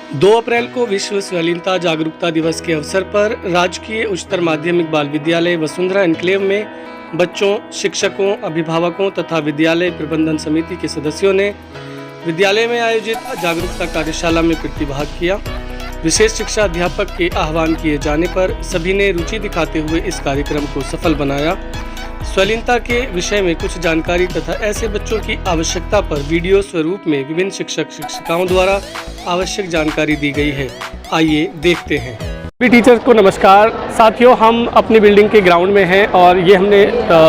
2 अप्रैल को विश्व स्वलीनता जागरूकता दिवस के अवसर पर राजकीय उच्चतर माध्यमिक बाल विद्यालय वसुंधरा एन्क्लेव में बच्चों, शिक्षकों, अभिभावकों तथा विद्यालय प्रबंधन समिति के सदस्यों ने विद्यालय में आयोजित जागरूकता कार्यशाला में प्रतिभाग किया। विशेष शिक्षा अध्यापक के आह्वान किए जाने पर सभी ने रुचि दिखाते हुए इस कार्यक्रम को सफल बनाया। स्वलीनता के विषय में कुछ जानकारी तथा ऐसे बच्चों की आवश्यकता पर वीडियो स्वरूप में विभिन्न शिक्षक शिक्षिकाओं द्वारा आवश्यक जानकारी दी गई है। आइए देखते हैं। सभी टीचर्स को नमस्कार। साथियों, हम अपनी बिल्डिंग के ग्राउंड में हैं और ये हमने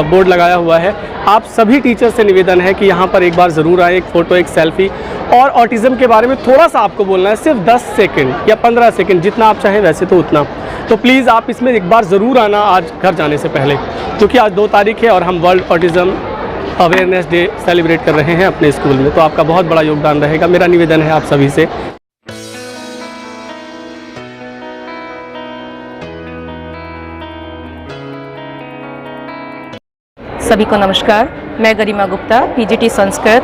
बोर्ड लगाया हुआ है। आप सभी टीचर से निवेदन है कि यहाँ पर एक बार ज़रूर आए, एक फ़ोटो, एक सेल्फी और ऑटिज़म के बारे में थोड़ा सा आपको बोलना है, सिर्फ 10 सेकंड या 15 सेकंड, जितना आप चाहें वैसे तो उतना। तो प्लीज़ आप इसमें एक बार ज़रूर आना आज घर जाने से पहले, क्योंकि आज 2 तारीख है और हम world autism awareness day celebrate कर रहे हैं अपने स्कूल में। तो आपका बहुत बड़ा योगदान रहेगा। मेरा निवेदन है आप सभी से। सभी को नमस्कार। मैं Garima Gupta, PGT Sanskrit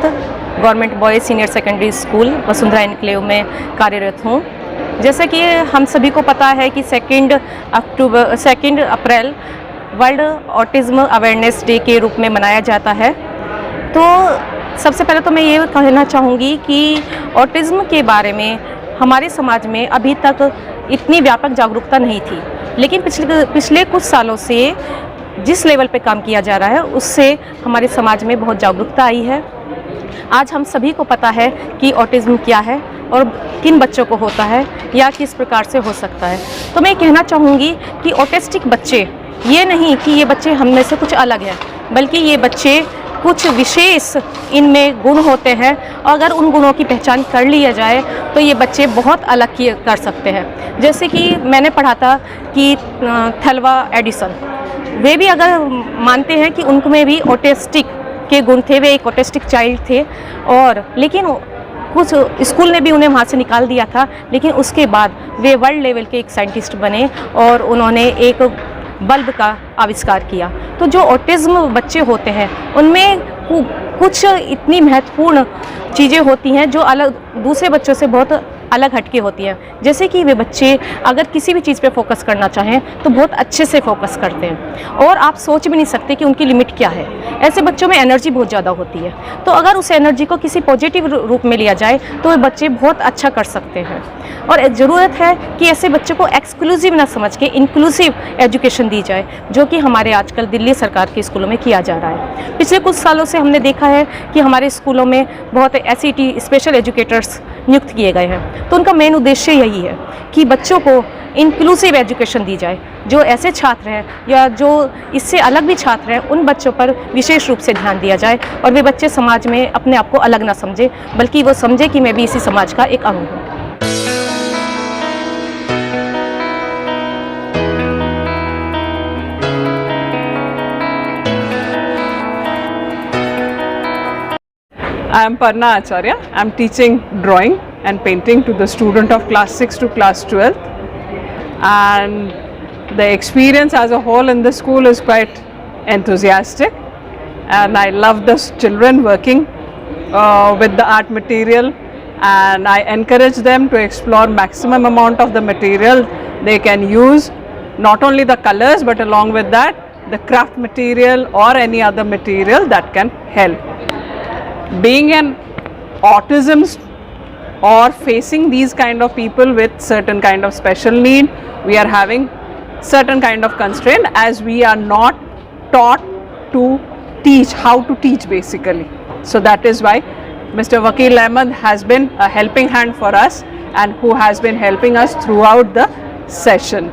government boys senior secondary school Vasundhara enclave में कार्यरत हूँ। जैसे कि हम सभी को पता है कि 2 अप्रैल वर्ल्ड ऑटिज़्म अवेयरनेस डे के रूप में मनाया जाता है। तो सबसे पहले तो मैं ये कहना चाहूँगी कि ऑटिज़्म के बारे में हमारे समाज में अभी तक इतनी व्यापक जागरूकता नहीं थी, लेकिन पिछले कुछ सालों से जिस लेवल पे काम किया जा रहा है उससे हमारे समाज में बहुत जागरूकता आई है। आज हम सभी को पता है कि ऑटिज़्म क्या है और किन बच्चों को होता है या किस प्रकार से हो सकता है। तो मैं कहना चाहूँगी कि ऑटिस्टिक बच्चे ये नहीं कि ये बच्चे हम में से कुछ अलग हैं, बल्कि ये बच्चे कुछ विशेष इनमें गुण होते हैं और अगर उन गुणों की पहचान कर लिया जाए तो ये बच्चे बहुत अलग कर सकते हैं। जैसे कि मैंने पढ़ा था कि थेल्वा एडिसन, वे भी अगर मानते हैं कि उनमें भी ऑटिस्टिक के गुण थे, वे एक ऑटिस्टिक चाइल्ड थे और लेकिन कुछ स्कूल ने भी उन्हें वहाँ से निकाल दिया था। लेकिन उसके बाद वे वर्ल्ड लेवल के एक साइंटिस्ट बने और उन्होंने एक बल्ब का आविष्कार किया। तो जो ऑटिज़्म बच्चे होते हैं उनमें कुछ इतनी महत्वपूर्ण चीज़ें होती हैं जो अलग दूसरे बच्चों से बहुत अलग हटके होती हैं। जैसे कि वे बच्चे अगर किसी भी चीज़ पे फोकस करना चाहें तो बहुत अच्छे से फोकस करते हैं और आप सोच भी नहीं सकते कि उनकी लिमिट क्या है। ऐसे बच्चों में एनर्जी बहुत ज़्यादा होती है, तो अगर उस एनर्जी को किसी पॉजिटिव रूप में लिया जाए तो वे बच्चे बहुत अच्छा कर सकते हैं। और ज़रूरत है कि ऐसे बच्चों को एक्सक्लूसिव ना समझ के इंक्लूसिव एजुकेशन दी जाए, जो कि हमारे आजकल दिल्ली सरकार के स्कूलों में किया जा रहा है। पिछले कुछ सालों से हमने देखा है कि हमारे स्कूलों में बहुत SET स्पेशल एजुकेटर्स नियुक्त किए गए हैं। तो उनका मेन उद्देश्य यही है कि बच्चों को इंक्लूसिव एजुकेशन दी जाए। जो ऐसे छात्र हैं या जो इससे अलग भी छात्र हैं, उन बच्चों पर विशेष रूप से ध्यान दिया जाए और वे बच्चे समाज में अपने आप को अलग ना समझे, बल्कि वो समझे कि मैं भी इसी समाज का एक अंग हूँ। I am Parna Acharya. I am teaching drawing and painting to the student of class 6 to class 12, and the experience as a whole in the school is quite enthusiastic, and I love the children working with the art material, and I encourage them to explore maximum amount of the material they can use, not only the colors but along with that the craft material or any other material that can help. Being an autism or facing these kind of people with certain kind of special need, we are having certain kind of constraint as we are not taught to teach, how to teach basically. So that is why Mr. Vakil Ahmed has been a helping hand for us and who has been helping us throughout the session.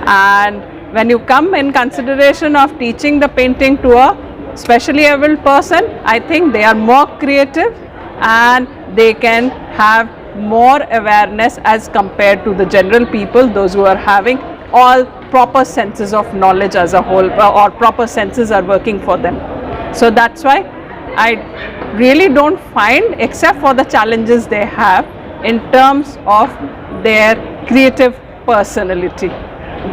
And when you come in consideration of teaching the painting to a specially abled person, I think they are more creative and they can have more awareness as compared to the general people, those who are having all proper senses of knowledge as a whole, or proper senses are working for them. So that's why I really don't find, except for the challenges they have in terms of their creative personality,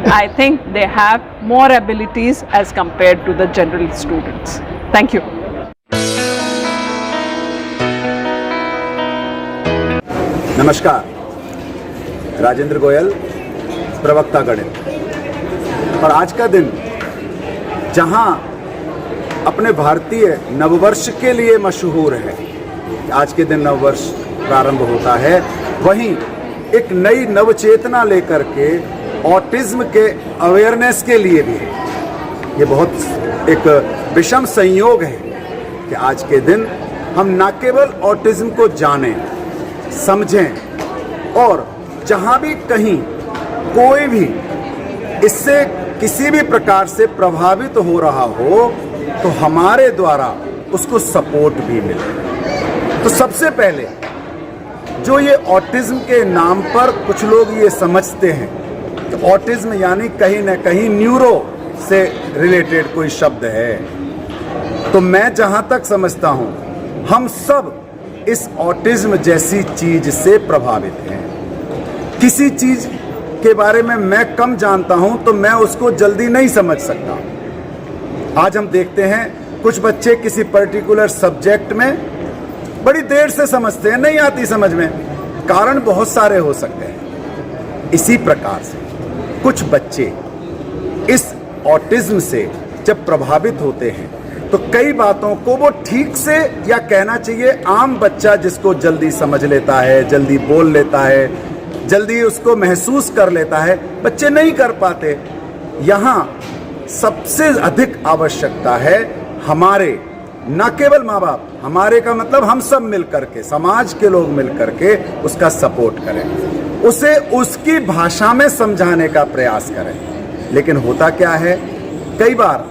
I think they have more abilities as compared to the general students. Thank you. नमस्कार, राजेंद्र गोयल, प्रवक्ता गणित। और आज का दिन जहां अपने भारतीय नववर्ष के लिए मशहूर है, आज के दिन नववर्ष प्रारंभ होता है, वहीं एक नई नवचेतना लेकर के ऑटिज्म के अवेयरनेस के लिए भी है। ये बहुत एक विषम संयोग है कि आज के दिन हम न केवल ऑटिज्म को जानें, समझें और जहां भी कहीं कोई भी इससे किसी भी प्रकार से प्रभावित हो रहा हो तो हमारे द्वारा उसको सपोर्ट भी मिले। तो सबसे पहले जो ये ऑटिज्म के नाम पर कुछ लोग ये समझते हैं तो ऑटिज्म यानी कहीं ना कहीं न्यूरो से रिलेटेड कोई शब्द है, तो मैं जहां तक समझता हूं हम सब इस ऑटिज्म जैसी चीज से प्रभावित हैं। किसी चीज के बारे में मैं कम जानता हूं तो मैं उसको जल्दी नहीं समझ सकता। आज हम देखते हैं कुछ बच्चे किसी पर्टिकुलर सब्जेक्ट में बड़ी देर से समझते हैं, नहीं आती समझ में, कारण बहुत सारे हो सकते हैं। इसी प्रकार से कुछ बच्चे इस ऑटिज्म से जब प्रभावित होते हैं तो कई बातों को वो ठीक से, या कहना चाहिए आम बच्चा जिसको जल्दी समझ लेता है, जल्दी बोल लेता है, जल्दी उसको महसूस कर लेता है, बच्चे नहीं कर पाते। यहाँ सबसे अधिक आवश्यकता है हमारे, न केवल माँ बाप, हमारे का मतलब हम सब मिलकर के, समाज के लोग मिलकर के उसका सपोर्ट करें, उसे उसकी भाषा में समझाने का प्रयास करें। लेकिन होता क्या है, कई बार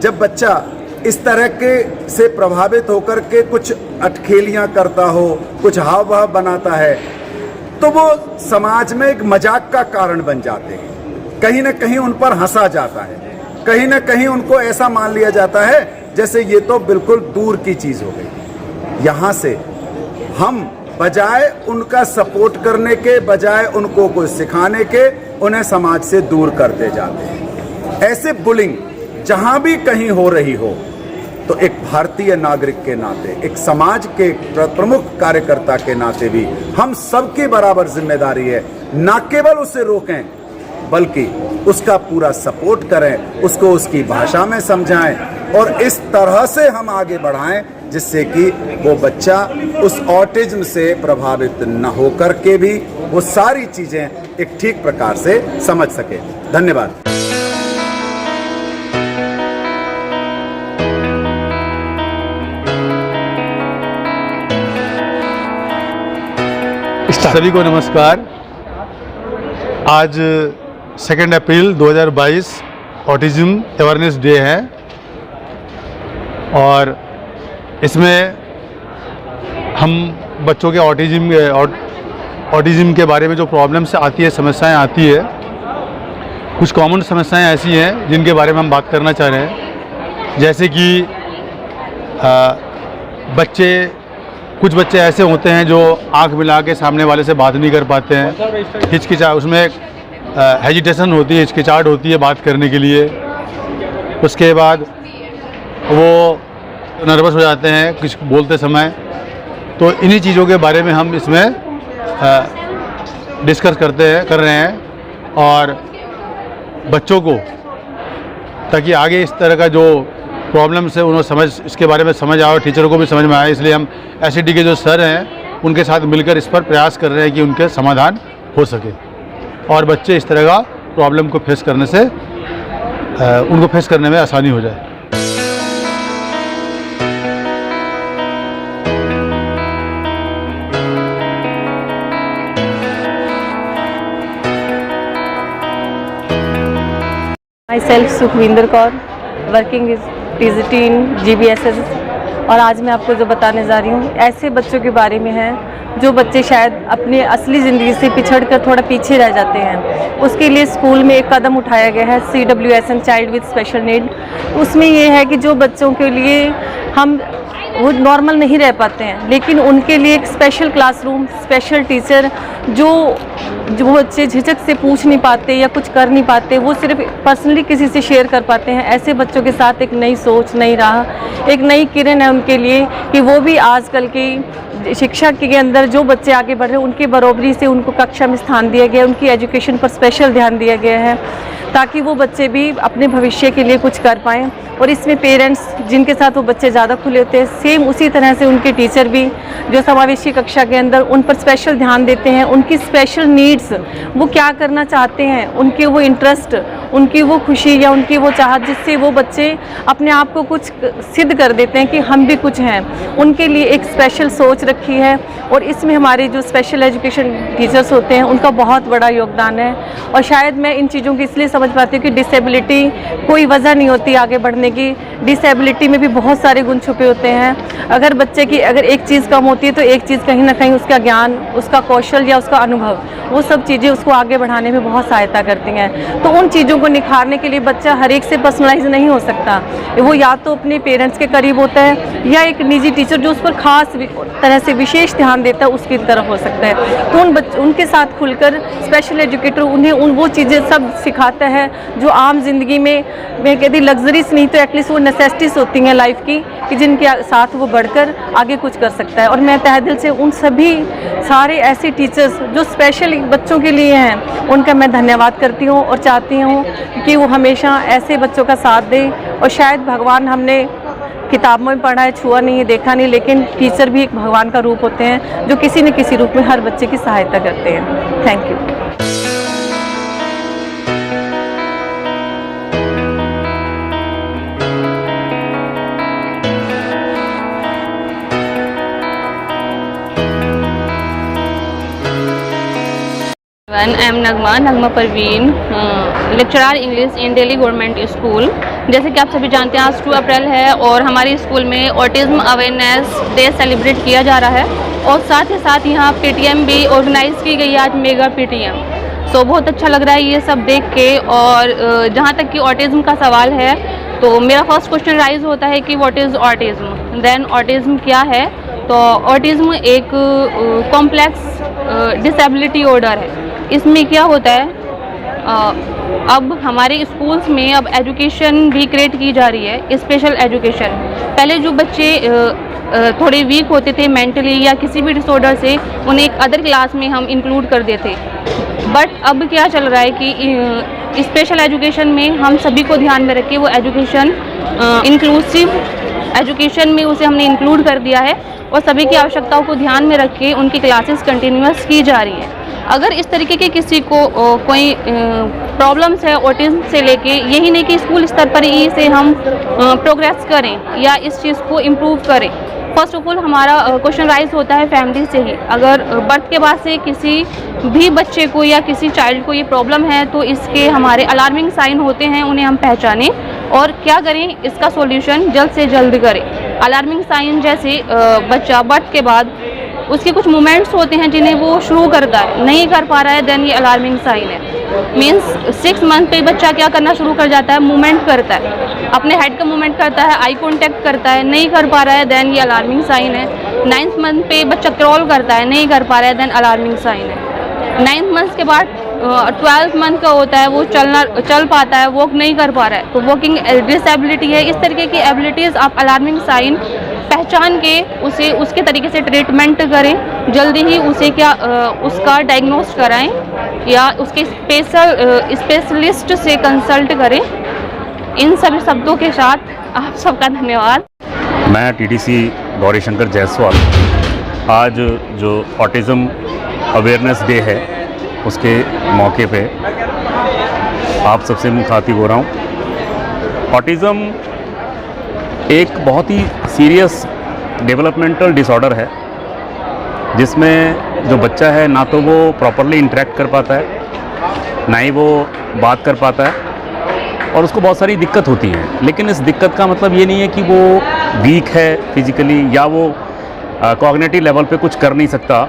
जब बच्चा इस तरह के से प्रभावित होकर के कुछ अटखेलियां करता हो, कुछ हाव भाव बनाता है, तो वो समाज में एक मजाक का कारण बन जाते हैं। कहीं ना कहीं उन पर हंसा जाता है, कहीं ना कहीं उनको ऐसा मान लिया जाता है जैसे ये तो बिल्कुल दूर की चीज हो गई। यहाँ से हम बजाय उनका सपोर्ट करने के, बजाय उनको कुछ सिखाने के, उन्हें समाज से दूर करते जाते हैं। ऐसे बुलिंग जहां भी कहीं हो रही हो तो एक भारतीय नागरिक के नाते, एक समाज के प्रमुख कार्यकर्ता के नाते भी हम सबकी बराबर जिम्मेदारी है, न केवल उसे रोकें बल्कि उसका पूरा सपोर्ट करें, उसको उसकी भाषा में समझाएं और इस तरह से हम आगे बढ़ाएं जिससे कि वो बच्चा उस ऑटिज्म से प्रभावित न होकर के भी वो सारी चीजें एक ठीक प्रकार से समझ सके। धन्यवाद। सभी को नमस्कार। आज 2 अप्रैल 2022 ऑटिज्म अवेयरनेस डे है और इसमें हम बच्चों के ऑटिज्म के बारे में जो प्रॉब्लम्स आती है, समस्याएं आती है, कुछ कॉमन समस्याएं ऐसी हैं जिनके बारे में हम बात करना चाह रहे हैं। जैसे कि कुछ बच्चे ऐसे होते हैं जो आंख मिला के सामने वाले से बात नहीं कर पाते हैं, हिचकिचा, उसमें हेजिटेशन होती है, हिचकिचाहट होती है बात करने के लिए। उसके बाद वो नर्वस हो जाते हैं कुछ बोलते समय। तो इन्हीं चीज़ों के बारे में हम इसमें डिस्कस कर रहे हैं और बच्चों को, ताकि आगे इस तरह का जो प्रॉब्लम से उन्होंने इसके बारे में समझ आए और टीचरों को भी समझ में आए, इसलिए हम एसईडी के जो सर हैं उनके साथ मिलकर इस पर प्रयास कर रहे हैं कि उनके समाधान हो सके और बच्चे इस तरह का प्रॉब्लम को फेस करने से उनको फेस करने में आसानी हो जाए। Myself Sukhwinder Kaur, working is TGT इन GBSS, और आज मैं आपको जो बताने जा रही हूँ ऐसे बच्चों के बारे में है जो बच्चे शायद अपनी असली ज़िंदगी से पिछड़कर थोड़ा पीछे रह जाते हैं। उसके लिए स्कूल में एक कदम उठाया गया है CWSN child with special need. उसमें ये है कि जो बच्चों के लिए हम वो नॉर्मल नहीं रह पाते हैं, लेकिन उनके लिए एक स्पेशल क्लासरूम, स्पेशल टीचर, जो बच्चे झिझक से पूछ नहीं पाते या कुछ कर नहीं पाते, वो सिर्फ पर्सनली किसी से शेयर कर पाते हैं। ऐसे बच्चों के साथ एक नई सोच, नई राह, एक नई किरण है उनके लिए कि वो भी आजकल की शिक्षा के अंदर जो बच्चे आगे बढ़ रहे हैं उनके बराबरी से उनको कक्षा में स्थान दिया गया है, उनकी एजुकेशन पर स्पेशल ध्यान दिया गया है ताकि वो बच्चे भी अपने भविष्य के लिए कुछ कर पाएँ। और इसमें पेरेंट्स जिनके साथ वो बच्चे ज़्यादा खुले होते हैं, सेम उसी तरह से उनके टीचर भी जो समावेशी कक्षा के अंदर उन पर स्पेशल ध्यान देते हैं, उनकी स्पेशल नीड्स, वो क्या करना चाहते हैं, उनके वो इंटरेस्ट, उनकी वो खुशी या उनकी वो चाहत जिससे वो बच्चे अपने आप को कुछ सिद्ध कर देते हैं कि हम भी कुछ हैं, उनके लिए एक स्पेशल सोच रखी है। और इसमें हमारे जो स्पेशल एजुकेशन टीचर्स होते हैं उनका बहुत बड़ा योगदान है। और शायद मैं इन चीज़ों को इसलिए समझ पाती हूँ कि डिसेबिलिटी कोई वजह नहीं होती आगे बढ़ने की, डिसेबिलिटी में भी बहुत सारे गुण छुपे होते हैं। अगर बच्चे की अगर एक चीज़ कम होती है तो एक चीज़ कहीं ना कहीं उसका ज्ञान, उसका कौशल या उसका अनुभव, वो सब चीज़ें उसको आगे बढ़ाने में बहुत सहायता करती हैं। तो उन चीज़ों को निखारने के लिए बच्चा हर एक से पर्सनलाइज नहीं हो सकता, वो या तो अपने पेरेंट्स के करीब होता है या एक निजी टीचर जो उस पर खास तरह से विशेष ध्यान देता है उसकी तरफ हो सकता है। तो उनके साथ खुलकर स्पेशल एजुकेटर उन्हें वो चीज़ें सब सिखाता है जो आम जिंदगी में मैं कहती लग्जरीज नहीं तो एटलीस्ट वो नेसेसिटीज होती हैं लाइफ की, कि जिनके साथ वो बढ़कर आगे कुछ कर सकता है। और मैं तहे दिल से उन सभी सारे ऐसे टीचर्स जो स्पेशल बच्चों के लिए हैं उनका मैं धन्यवाद करती हूँ और चाहती हूँ कि वो हमेशा ऐसे बच्चों का साथ दें। और शायद भगवान हमने किताबों में पढ़ा है, छुआ नहीं है, देखा नहीं, लेकिन टीचर भी एक भगवान का रूप होते हैं जो किसी न किसी रूप में हर बच्चे की सहायता करते हैं। Thank you. I am Nagma Parveen, lecturer English in Delhi government school. जैसे कि आप सभी जानते हैं आज 2 अप्रैल है और हमारे स्कूल में ऑटिज्म अवेयरनेस डे सेलिब्रेट किया जा रहा है और साथ ही साथ यहाँ PTM भी ऑर्गेनाइज की गई है आज, मेगा PTM। सो बहुत अच्छा लग रहा है ये सब देख के। और जहाँ तक कि ऑटिज्म का सवाल है तो मेरा फर्स्ट क्वेश्चन राइज होता है कि what is autism, then autism क्या है। तो ऑटिज्म एक कॉम्प्लेक्स डिसेबिलिटी ऑर्डर है। इसमें क्या होता है, अब हमारे स्कूल्स में अब एजुकेशन भी क्रिएट की जा रही है, स्पेशल एजुकेशन। पहले जो बच्चे थोड़े वीक होते थे मेंटली या किसी भी डिसऑर्डर से, उन्हें एक अदर क्लास में हम इंक्लूड कर देते। बट अब क्या चल रहा है कि स्पेशल एजुकेशन में हम सभी को ध्यान में रख के वो एजुकेशन इंक्लूसिव एजुकेशन में उसे हमने इंक्लूड कर दिया है और सभी की आवश्यकताओं को ध्यान में रख के उनकी क्लासेस कंटिन्यूअस की जा रही हैं। अगर इस तरीके के किसी को कोई प्रॉब्लम्स है ऑटिज्म से लेके, यही नहीं कि स्कूल स्तर पर ही से हम प्रोग्रेस करें या इस चीज़ को इम्प्रूव करें। फर्स्ट ऑफ ऑल हमारा क्वेश्चन राइज होता है फैमिली से ही। अगर बर्थ के बाद से किसी भी बच्चे को या किसी चाइल्ड को ये प्रॉब्लम है तो इसके हमारे अलार्मिंग साइन होते हैं, उन्हें हम पहचानें और क्या करें, इसका सॉल्यूशन जल्द से जल्द करें। अलार्मिंग साइन जैसे बच्चा बर्थ के बाद उसके कुछ मूवमेंट्स होते हैं जिन्हें वो शुरू करता है, नहीं कर पा रहा है, देन ये अलार्मिंग साइन है। मीन्स 6 मंथ पे बच्चा क्या करना शुरू कर जाता है, मूवमेंट करता है, अपने हेड का मूवमेंट करता है, आई कांटेक्ट करता है, नहीं कर पा रहा है, देन ये अलार्मिंग साइन है। 9th मंथ पे बच्चा क्रॉल करता है, नहीं कर पा रहा है, देन अलार्मिंग साइन है। 9th मंथ के बाद 12th मंथ का होता है, वो चल पाता है, वॉक नहीं कर पा रहा है, तो वॉकिंग डिसेबिलिटी है। इस तरीके की एबिलिटीज़ आप अलार्मिंग साइन पहचान के उसे उसके तरीके से ट्रीटमेंट करें, जल्दी ही उसे उसका डायग्नोस कराएं या उसके स्पेशलिस्ट से कंसल्ट करें। इन सभी शब्दों के साथ आप सबका धन्यवाद। मैं TTC गौरी शंकर जायसवाल। आज जो ऑटिज़म अवेयरनेस डे है उसके मौके पे आप सबसे मुखातिब हो रहा हूँ। ऑटिज़म एक बहुत ही सीरियस डेवलपमेंटल डिसऑर्डर है जिसमें जो बच्चा है ना तो वो प्रॉपरली इंटरेक्ट कर पाता है, ना ही वो बात कर पाता है और उसको बहुत सारी दिक्कत होती है। लेकिन इस दिक्कत का मतलब ये नहीं है कि वो वीक है फिजिकली या वो कॉग्निटिव लेवल पे कुछ कर नहीं सकता।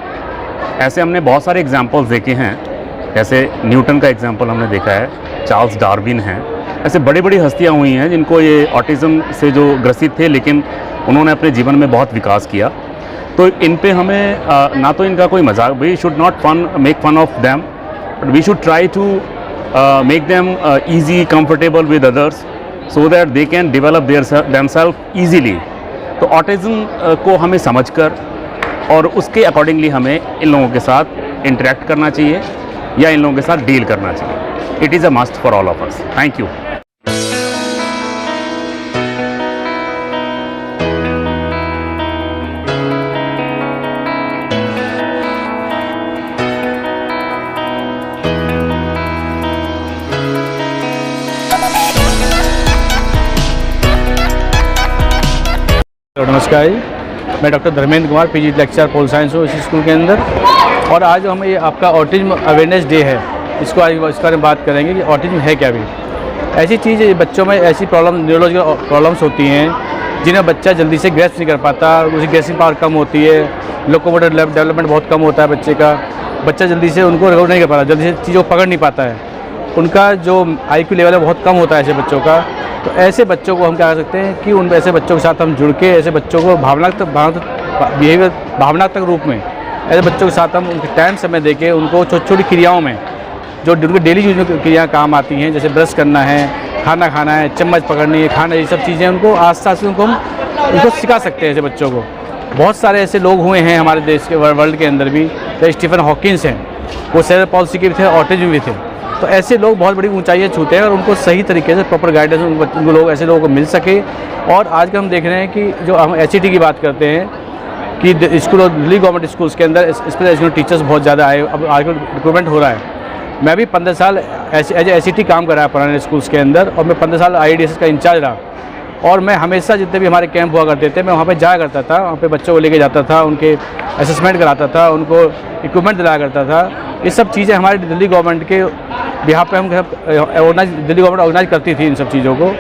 ऐसे हमने बहुत सारे एग्जांपल्स देखे हैं, जैसे न्यूटन का एग्जांपल हमने देखा है, चार्ल्स डार्विन हैं। ऐसे बड़ी बड़ी हस्तियां हुई हैं जिनको ये ऑटिज़म से जो ग्रसित थे लेकिन उन्होंने अपने जीवन में बहुत विकास किया। तो इन पे हमें ना तो इनका कोई मजाक, we should not make fun of them, but we should try to make them easy comfortable with others so that they can develop themselves easily. तो ऑटिज़म को हमें समझकर और उसके अकॉर्डिंगली हमें इन लोगों के साथ इंटरेक्ट करना चाहिए या इन लोगों के साथ डील करना चाहिए। It is a must for all of us. Thank you. नमस्कार जी, मैं doctor Dharmendra Kumar, PG lecture pol science हूँ इस स्कूल के अंदर। और आज हम ये आपका ऑटिज्म अवेयरनेस डे है, इसको आज इस बारे में बात करेंगे कि ऑटिज्म है क्या भी। ऐसी चीज़ है, बच्चों में ऐसी प्रॉब्लम, न्यूरोलॉजिकल प्रॉब्लम्स होती हैं जिन्हें बच्चा जल्दी से ग्रेस्प नहीं कर पाता, उसकी ग्रेसिंग पावर कम होती है, लोकोमोटर डेवलपमेंट बहुत कम होता है बच्चे का, बच्चा जल्दी से उनको रिकॉर्ड नहीं कर पाता, जल्दी से चीज़ों को पकड़ नहीं पाता है, उनका जो IQ लेवल है बहुत कम होता है ऐसे बच्चों का। तो ऐसे बच्चों को हम क्या कर सकते हैं कि उन ऐसे बच्चों के साथ हम जुड़ के ऐसे बच्चों को भावनात्मक रूप में ऐसे बच्चों के साथ हम उनके टाइम समय देके उनको छोटी छोटी क्रियाओं में जो उनके डेली यूज में क्रियाएँ काम आती हैं, जैसे ब्रश करना है, खाना खाना है, चम्मच पकड़नी है, खाना, ये सब चीज़ें उनको आस्ते आस्ते उनको सिखा सकते हैं ऐसे बच्चों को। बहुत सारे ऐसे लोग हुए हैं हमारे देश के, वर्ल्ड के अंदर भी, जैसे स्टीफन हॉकिंस हैं, वो सेरेब्रल पॉल्सी के भी थे, ऑटिज्म भी थे। तो ऐसे लोग बहुत बड़ी ऊंचाइयां छूते हैं और उनको सही तरीके से प्रॉपर गाइडेंस उनको लोग, ऐसे लोगों को मिल सके। और आज हम देख रहे हैं कि जो हम HET की बात करते हैं कि स्कूल और दिल्ली गवर्नमेंट स्कूल्स के अंदर स्पेशल एजुकेशन टीचर्स बहुत ज़्यादा आए, अब आजकल रिक्रूटमेंट हो रहा है। मैं भी 15 साल एज HET काम कराया पुराने स्कूल्स के अंदर, और मैं 15 साल IEDS का इंचार्ज रहा। और मैं हमेशा जितने भी हमारे कैंप हुआ करते थे, मैं वहाँ पे जाया करता था, वहाँ पे बच्चों को लेके जाता था, उनके असेसमेंट कराता था, उनको इक्विपमेंट दिलाया करता था। ये सब चीज़ें हमारी दिल्ली गवर्नमेंट के बिहार पे हम दिल्ली गवर्नमेंट ऑर्गेनाइज करती थी इन सब चीज़ों को।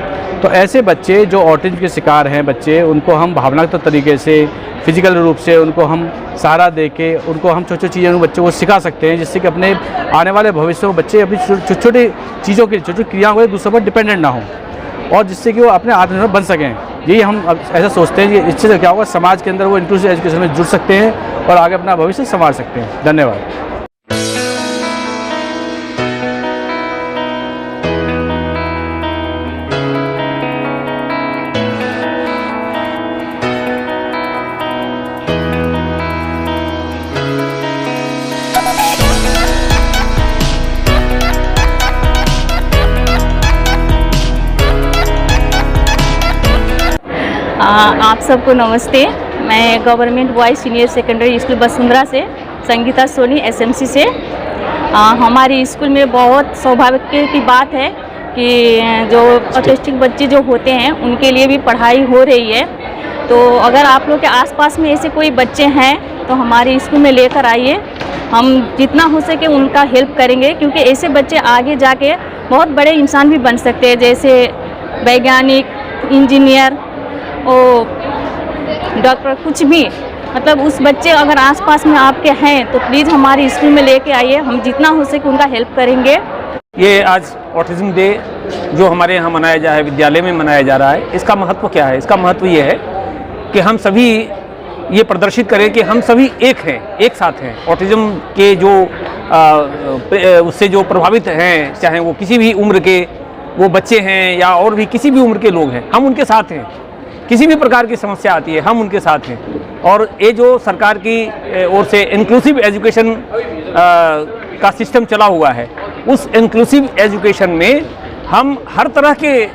तो ऐसे बच्चे जो ऑटिज्म के शिकार हैं बच्चे, उनको हम भावनात्मक तरीके से, फिजिकल रूप से उनको हम सहारा दे के उनको हम छोटी छोटी चीज़ें उन बच्चों को सिखा सकते हैं, जिससे कि अपने आने वाले भविष्य में बच्चे अपनी छोटी छोटी चीज़ों की, छोटी छोटी क्रियाओं को दूसरों पर डिपेंडेंट ना हो, और जिससे कि वो अपने आत्मनिर्भर बन सकें। यही हम अब ऐसा सोचते हैं कि इससे क्या होगा, समाज के अंदर वो इंक्लूसिव एजुकेशन में जुड़ सकते हैं और आगे अपना भविष्य संवार सकते हैं। धन्यवाद। आप सबको नमस्ते। मैं government boys senior secondary school Vasundhara से संगीता सोनी SMC से। हमारी स्कूल में बहुत सौभाग्य की बात है कि जो ऑटिस्टिक बच्चे जो होते हैं उनके लिए भी पढ़ाई हो रही है। तो अगर आप लोग के आसपास में ऐसे कोई बच्चे हैं तो हमारे स्कूल में लेकर आइए, हम जितना हो सके उनका हेल्प करेंगे, क्योंकि ऐसे बच्चे आगे जाके बहुत बड़े इंसान भी बन सकते हैं, जैसे वैज्ञानिक, इंजीनियर और डॉक्टर, कुछ भी। मतलब उस बच्चे अगर आसपास में आपके हैं तो प्लीज़ हमारे स्कूल में लेके आइए, हम जितना हो सके उनका हेल्प करेंगे। ये आज ऑटिज्म डे जो हमारे यहाँ मनाया जा रहा है, विद्यालय में मनाया जा रहा है, इसका महत्व क्या है? इसका महत्व ये है कि हम सभी ये प्रदर्शित करें कि हम सभी एक हैं, एक साथ हैं। ऑटिज्म के जो उससे जो प्रभावित हैं, चाहे वो किसी भी उम्र के वो बच्चे हैं या और भी किसी भी उम्र के लोग हैं, हम उनके साथ हैं। किसी भी प्रकार की समस्या आती है, हम उनके साथ हैं। और ये जो सरकार की ओर से इंक्लूसिव एजुकेशन का सिस्टम चला हुआ है, उस इंक्लूसिव एजुकेशन में हम हर तरह के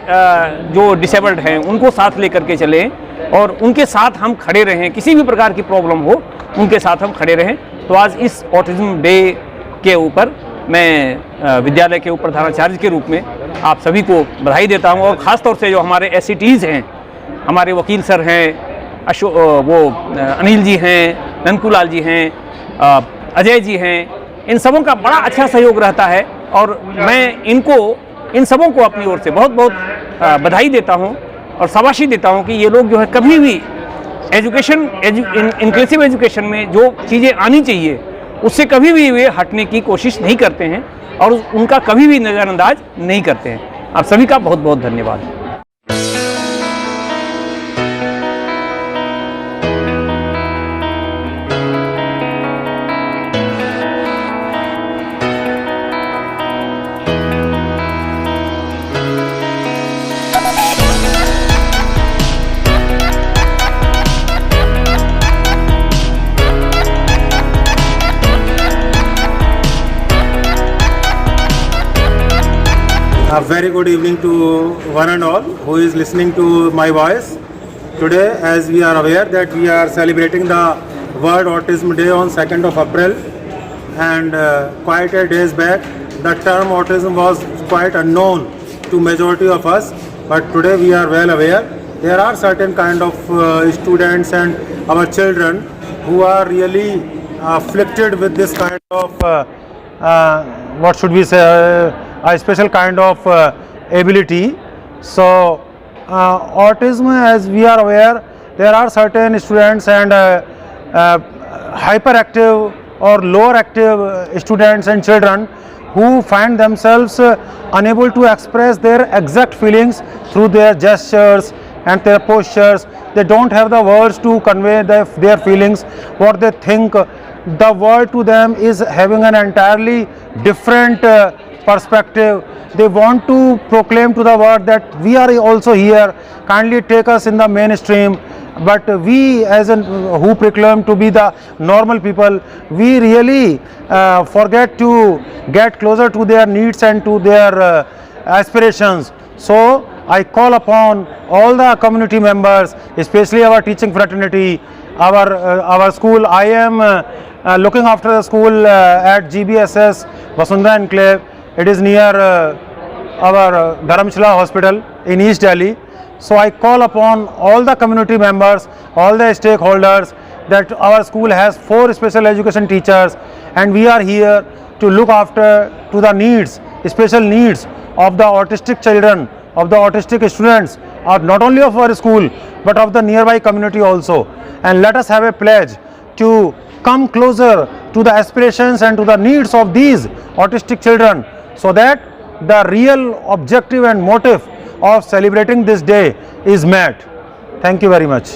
जो डिसेबल्ड हैं उनको साथ लेकर के चलें और उनके साथ हम खड़े रहें। किसी भी प्रकार की प्रॉब्लम हो, उनके साथ हम खड़े रहें। तो आज इस ऑटिज्म डे के ऊपर मैं विद्यालय के प्रधानाचार्य के रूप में आप सभी को बधाई देता हूँ। और ख़ास तौर से जो हमारे SETs हैं, हमारे वकील सर हैं, अनिल जी हैं, ननकूलाल जी हैं, अजय जी हैं, इन सबों का बड़ा अच्छा सहयोग रहता है। और मैं इन सबों को अपनी ओर से बहुत बहुत बधाई देता हूं और शाबाशी देता हूं कि ये लोग जो है कभी भी इंक्लूसिव एजुकेशन में जो चीज़ें आनी चाहिए उससे कभी भी वे हटने की कोशिश नहीं करते हैं और उनका कभी भी नज़रअंदाज नहीं करते हैं। आप सभी का बहुत बहुत धन्यवाद। A very good evening to one and all who is listening to my voice. Today, as we are aware that we are celebrating the World Autism Day on 2nd of April, and quite a days back, the term autism was quite unknown to majority of us, but today we are well aware. There are certain kind of students and our children who are really afflicted with this kind of what should we say, a special kind of ability. So autism, as we are aware, there are certain students and hyperactive or lower active students and children who find themselves unable to express their exact feelings through their gestures and their postures. They don't have the words to convey their feelings, what they think. The world to them is having an entirely different perspective. They want to proclaim to the world that we are also here, kindly take us in the mainstream. But we, as who proclaim to be the normal people, we really forget to get closer to their needs and to their aspirations. So I call upon all the community members, especially our teaching fraternity, our school. I am looking after the school at GBSS Vasundhara Enclave. It is near our Dharamshala Hospital in East Delhi. So I call upon all the community members, all the stakeholders, that our school has 4 special education teachers, and we are here to look after to the needs, special needs of the autistic children, of the autistic students, not only of our school but of the nearby community also. And let us have a pledge to come closer to the aspirations and to the needs of these autistic children, so that the real objective and motive of celebrating this day is met. Thank you very much.